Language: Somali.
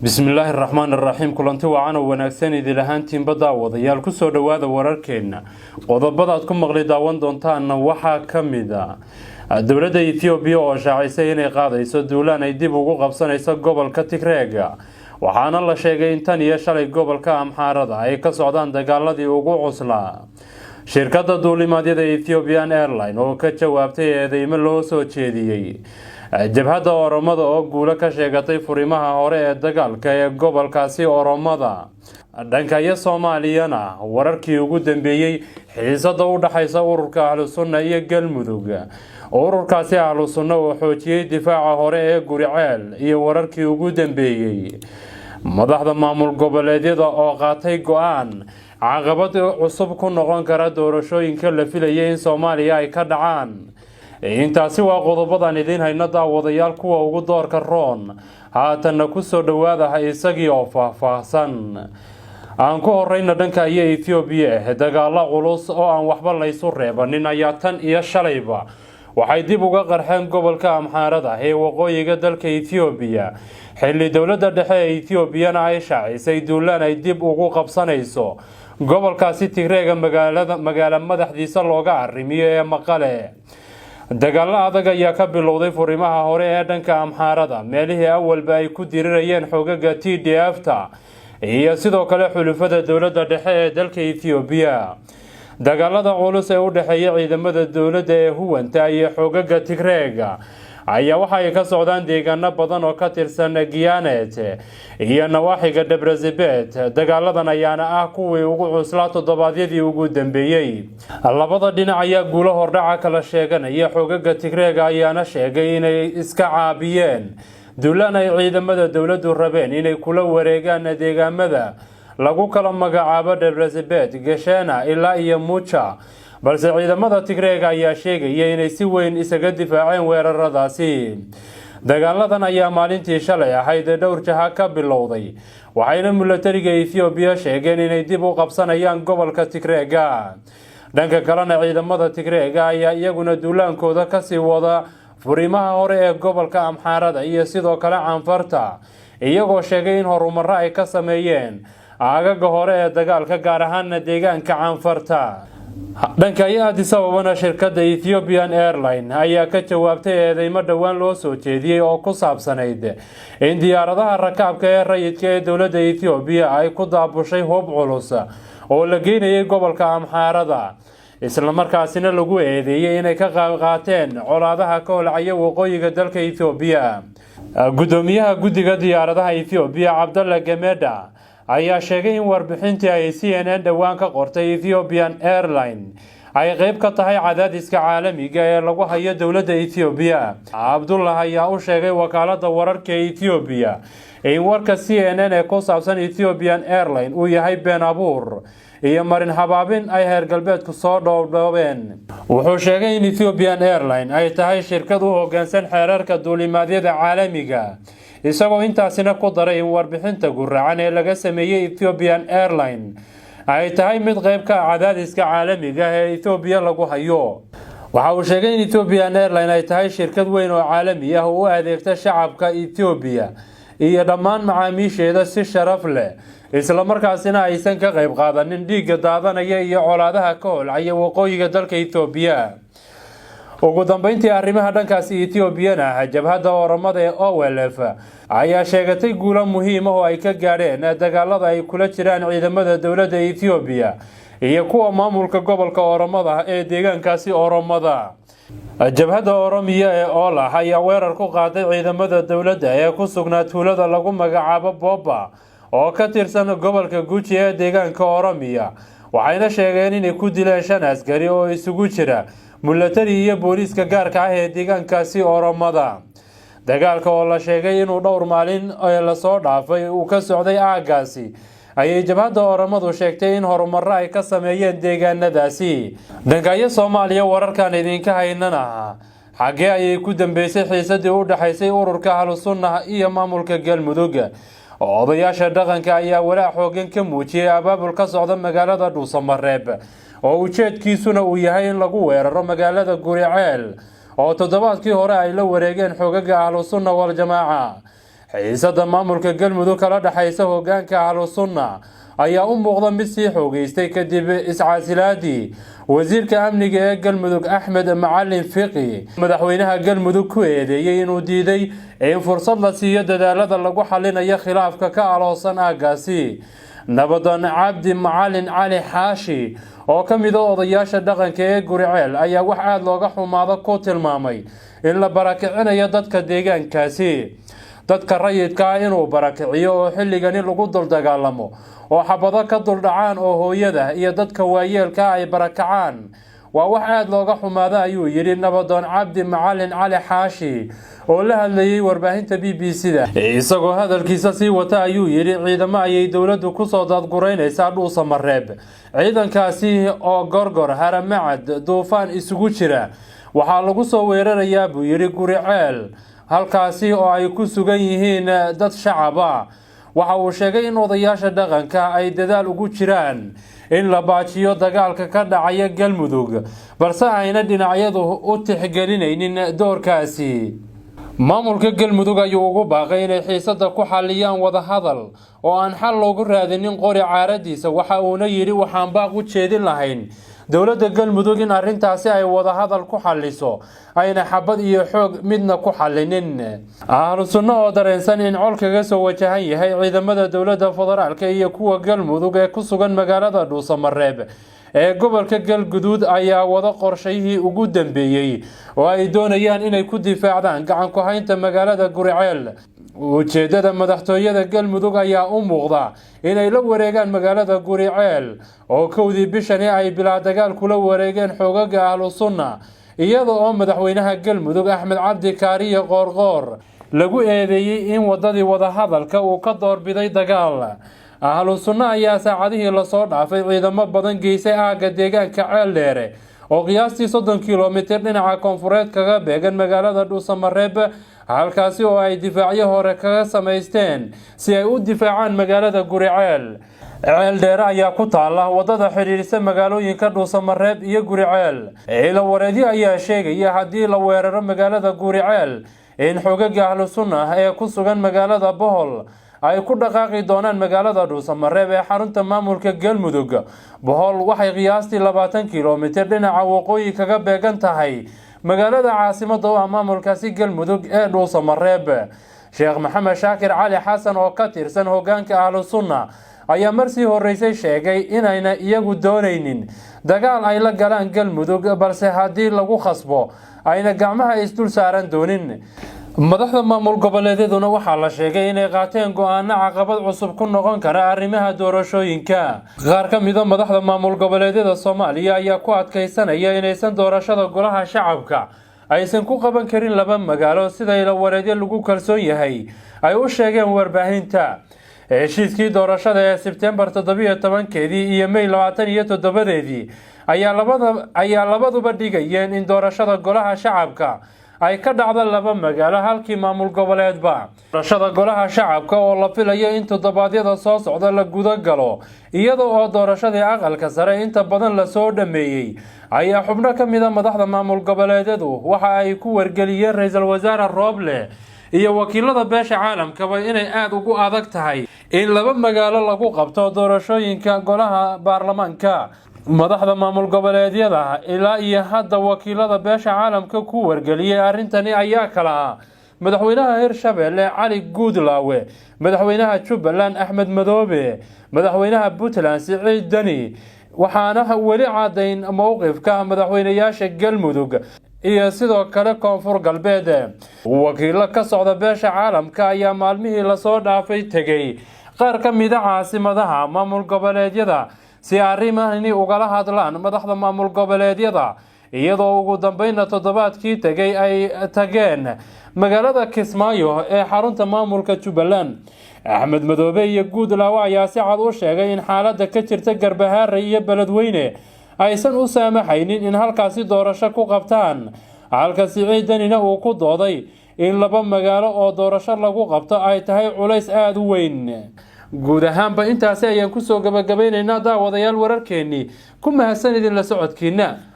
bismillaahi raxmaani raxiim kulanti wacan oo wanaagsan idin ahaantiinba daawadayaal kusoo dhowaada wararkeena qodobadaad ku maqli daawan doontaanna waxaa ka mid a dowladda Itoobiya oo shaacisay inay qaadayso duulaan ay dib ugu qabsanayso gobolka Tigreega waxaana la sheegay in tan iyo shalay gobolka Amxaarada ay ka socdaan dagaaladii ugu cuslaa shirkadda duulimaadyada Ethiopian Airlines oo ka jawaabtay eedeymo loo soo jeediyay jabhadda Oromada oo guulo ka sheegatay furimaha hore ee dagaalka ee gobolkaasi Oromada dhanka Soomaaliyana wararkii ugu dambeeyay xiisada u dhaxaysa ururka Ahlus Sunna iyo Galmudug ururkaasi Ahlus Sunna oo xoojiyay difaaca hore ee Guriceel iyo wararkii ugu dambeeyay madaxda maamul goboleedyada oo qaatay go'aan caqabad cusub ku noqon kara doorashooyinka la filayay in Soomaaliya ay ka dhacaan intaasi waa qodobadan idin hayna daawadayaal kuwa ugu doorka roon haatanna ku soo dhawaada isagii oo faahfaahsan aan ku horeyna dhanka Itoobiya dagaalo culus oo aan waxba la isu reebanin ayaa tan iyo shalayba waxay dib uga qarxeen gobolka Amxaarada ee waqooyiga dalka Itoobiya xilli dowladda dhexe ee Itoobiyana ay shaacisay duulaan ay dib ugu qabsanayso gobolkaasi Tigreega magaala madaxdiisa looga arrimiyo ee Maqale dagaal adag ayaa ka bilowday furimaha hore ee dhanka Amxaarada meelihii awalba ay ku dirirayeen xogaga TDF-ta iyo sidoo kale xulufada dowladda dhexe ee dalka Itoobiya dagaalada culus ee u dhaxeeya ciidamada dowladda ee huwanta iyo xogaga Tigreega ayaa waxa ay ka socdaan deegaano badan oo ka tirsan Giyanet iyo nawaaxiga Debrecen dagaaladan ayaana ah kuwii ugu cuslaa toddobaadyadii ugu dambeeyay labada dhinac ayaa guulo hordhaca kala sheeganaya xogaga Tigreega ayaana sheegay inay iska caabiyeen duulaan ay ciidamada dowladdu rabeen inay kula wareegaan deegaamada lagu kala magacaabo Debrecen Geshena ilaa iyo Mucha balse ciidamada Tigreega ayaa sheegay inay si weyn isaga difaaceen weeraradaasi dagaaladan ayaa maalintii shalay ahayd dhowr jaha ka bilowday waxayna militariga Itoobiya sheegeen inay dib u qabsanayaan gobolka Tigreega dhanka kalena ciidamada Tigreega ayaa iyaguna duulaankooda ka sii wada furimaha hore ee gobolka Amxaarada iyo sidoo kale Canfarta iyagoo sheegay in horumar ay ka sameeyeen aagaga hore ee dagaalka gaar ahaan deegaanka Canfarta dhanka Addis Ababa shirkadda Ethiopian Airlines ayaa ka jawaabtay eedeymo dhawaan loo soo jeediyay oo ku saabsanayd in diyaaradaha rakaabka ee rayidka ee dowladda Itoobiya ay ku daabushay hub culus oo la geynayay gobolka Amxaarada isla markaasina lagu eedeeyay inay ka qaateen colaadaha ka holcaya waqooyiga dalka Itoobiya gudoomiyaha guddiga diyaaradaha Itoobiya Abdalla Gameda ayaa sheegay in warbixintii ay CNN dhawaan ka qortay Ethiopian Airlines ay qayb ka tahay cadaadiska caalamiga ee lagu hayo dowladda Itoobiya Abdullah ayaa u sheegay wakaaladda wararka Itoobiya in warka CNN ee ku saabsan Ethiopian Airlines uu yahay been abuur iyo marin habaabin ay heer galbeedku soo dhoobeen wuxuu sheegay in Ethiopian Airlines ay tahay shirkad u hoggaansan xeerarka duulimaadyada caalamiga isagoo intaasina ku daray in warbixinta gurracan ee laga sameeyay Ethiopian Airlines ay tahay mid qayb ka cadaadiska caalamiga ee Itoobiya lagu hayo waxa uu sheegay in Ethiopian Airlines ay tahay shirkad weyn oo caalami ah oo u adeegta shacabka Itoobiya iyo dhammaan macaamiisheeda si sharaf leh isla markaasina aysan ka qayb qaadanin dhiigga daadanaya iyo colaadaha ka holcaya waqooyiga dalka Itoobiya ugu dambeyntii arrimaha dhankaasi Etoobiyana jabhadda Oromada ee OLF ayaa sheegatay guulo muhiim ah oo ay ka gaadheen dagaalada ay kula jiraan ciidamada dowladda Itoobiya iyo kuwa maamulka gobolka Oromada ee deegaankaasi Oromada jabhadda Oromiya ee OLA ayaa weerar ku qaaday ciidamada dowladda ee ku sugnaa tuulada lagu magacaabo Boba oo ka tirsan gobolka Guji ee deegaanka Oromiya waxayna sheegeen inay ku dileen 5 askari oo isugu jira military iyo booliska gaarka ah ee deegaankaasi Oromada dagaalka oo la sheegay inuu dhowr maalin la soo dhaafay uu ka socday aagaasi ayay jabhadda Oromadu sheegtay in horumar ay ka sameeyeen deegaanadaasi dhanka Soomaaliya wararkan idinka haynana xagee ayay ku dambeysay xiisadii u dhaxaysay ururka Ahlus Sunna iyo maamulka Galmudug odayaasha dhaqanka ayaa walaac xooggan ka muujiyay abaabul ka socda magaalada Dhuusamareeb oo ujeedkiisuna uu yahay in lagu weeraro magaalada Guriceel oo toddobaadkii hore ay la wareegeen xogaga Ahlus Sunna wal Jamaaca xiisada maamulka galmudug kala dhaxaysa hogaanka ahlusunna ayaa u muuqda mid sii xoogeystay kadib iscaasilaadii wasiirka amniga ee galmudug Axmed Macalin Fiqi madaxweynaha galmudug ku eedeeyay inuu diiday in fursad la siiyo dadaalada lagu xalinayo khilaafka ka aloosan aagaasi. nabadoon cabdi macalin cali xaashi oo ka mid ah odayaasha dhaqanka ee Guriceel ayaa wax aad looga xumaado ku tilmaamay in la barakicinayo dadka deegaankaasi. dadka rayidka inuu barakiciyo oo xilligani lagu dul dagaalamo oo xabado ka dul dhacaan oo hooyada iyo dadka waayeelka ay barakacaan waa wax aad looga xumaado ayuu yiri nabadoon cabdi macalin cali xaashi oo la hadlayay warbaahinta BBC-da. isagoo hadalkiisa sii wata ayuu yiri ciidamo ayay dawladdu ku soo dadgureynaysaa Dhuusa Mareeb. ciidankaasi oo gorgor haramacad duufaan isugu jira waxaa lagu soo weerarayaa buu yiri Guriceel halkaasi oo ay ku sugan yihiin dad shacab ah. waxa uu sheegay in odayaasha dhaqanka ay dadaal ugu jiraan in la baajiyo dagaalka ka dhacaya galmudug balse ayna dhinacyadu u tixgelinaynin doorkaasi. maamulka galmudug ayuu ugu baaqay inay xiisada ku xaliyaan wada hadal oo aan xal loogu raadinin qori caaradiisa. waxa uuna yiri waxaan baaq u jeedin lahayn dawladda galmudug in arrintaasi ay wada hadal ku xaliso ayna xabad iyo xoog midna ku xalinin. ahlusunna oo dareensan in col kaga soo wajahan yahay ciidamada dawladda federaalka iyo kuwa galmudug ee ku sugan magaalada Dhuusa Mareeb ee gobolka Galguduud ayaa wada qorshayihii ugu dambeeyay oo ay doonayaan inay ku difaacdaan gacan ku haynta magaalada Guriceel. ujeedada madaxtooyada galmudug ayaa u muuqda inay la wareegaan magaalada Guriceel oo kowdii bishani ay bilaa dagaal kula wareegeen xoogaga ahlusunna iyada oo madaxweynaha galmudug Axmed Cabdi Kaariye Qoorqoor lagu eedeeyay in wadadii wada hadalka uu ka doorbiday dagaal. ahlusunna ayaa saacadihii la soo dhaafay ciidamo badan geysay aaga deegaanka Ceeldheere oo qiyaastii 30 kiiloomitir dhinaca koonfureed kaga beegan magaalada Dhuusa Mareeb halkaasi oo ay difaacyo hore kaga sameysteen si ay u difaacaan magaalada Guriceel. Ceeldheere ayaa ku taala wadada xiriirisa magaalooyinka Dhuusa Mareeb iyo Guriceel. ila wareedyo ayaa sheegaya haddii la weeraro magaalada Guriceel in xogaga ahlusunna ee ku sugan magaalada Bohol ay ku dhaqaaqi doonaan magaalada Dhuusa Mareeb ee xarunta maamulka galmudug. Bohol waxay qiyaastii 20 kiiloomitir dhinaca waqooyi kaga beegan tahay magaalada caasimadda oo maamulkaasi galmudug ee Dhuusa Mareeb. Sheekh Maxamed Shaakir Cali Xasan oo ka tirsan hogaanka ahlusunna ayaa markii horeysay sheegay inayna iyagu doonaynin dagaal ay la galaan galmudug balse haddii lagu khasbo ayna gacmaha isdul saaran doonin. madaxda maamul goboleedyaduna waxaa la sheegay inay qaateen go'aano caqabad cusub ku noqon kara arrimaha doorashooyinka. qaar ka mid ah madaxda maamul goboleedyada Soomaaliya ayaa ku adkaysanaya inaysan doorashada golaha shacabka aysan ku qaban karin laba magaalo sida ila wareedyo lagu kalsoon yahay ay u sheegeen warbaahinta. heshiiskii doorashada ee Sebtembar 17keedii iyo May 27keedii ayaa labaduba dhigayeen in doorashada golaha shacabka ay ka dhacdo laba magaalo halkii maamul goboleedba. doorashada golaha shacabka oo la filayo in toddobaadyada soo socda la guda galo iyada oo doorashadii aqalka sare inta badan la soo dhameeyay ayaa xubno ka mid ah madaxda maamul goboleedyadu waxa ay ku wargeliyeen ra'iisul wasaare Rooble iyo wakiilada beesha caalamkaba inay aad ugu adag tahay in laba magaalo lagu qabto doorashooyinka golaha baarlamaanka. madaxda maamul goboleedyada ilaa iyo hadda wakiilada beesha caalamka ku wargeliyay arrintani ayaa kala ah madaxweynaha Hirshabelle Cali Guudlaawe, madaxweynaha Jubbaland Axmed Madoobe, madaxweynaha Puntland Siciid Dani, waxaana weli cadeyn mowqifka madaxweynayaasha galmudug iyo sidoo kale koonfur galbeed. wakiilo ka socda beesha caalamka ayaa maalmihii la soo dhaafay tagay qaar ka mid ah caasimadaha maamul goboleedyada si arrimahani ugala hadlaan madaxda maamul goboleedyada iyadoo ugu dambeynna toddobaadkii tagay ay tageen magaalada Kismaayo ee xarunta maamulka Jubbaland. Axmed Madoobe iyo Guudlaawe ayaa si cad u sheegay in xaaladda ka jirta Garbahaare iyo Beledweyne aysan u saamaxaynin in halkaasi doorasho ku qabtaan, halka Siciid Danina uu ku dooday in laba magaalo oo doorasho lagu qabto ay tahay culays aad u weyn. guud ahaanba intaasi ayaan ku soo gabagabaynaynaa daawadayaal wararkeennii. ku mahadsanidin la socodkiina.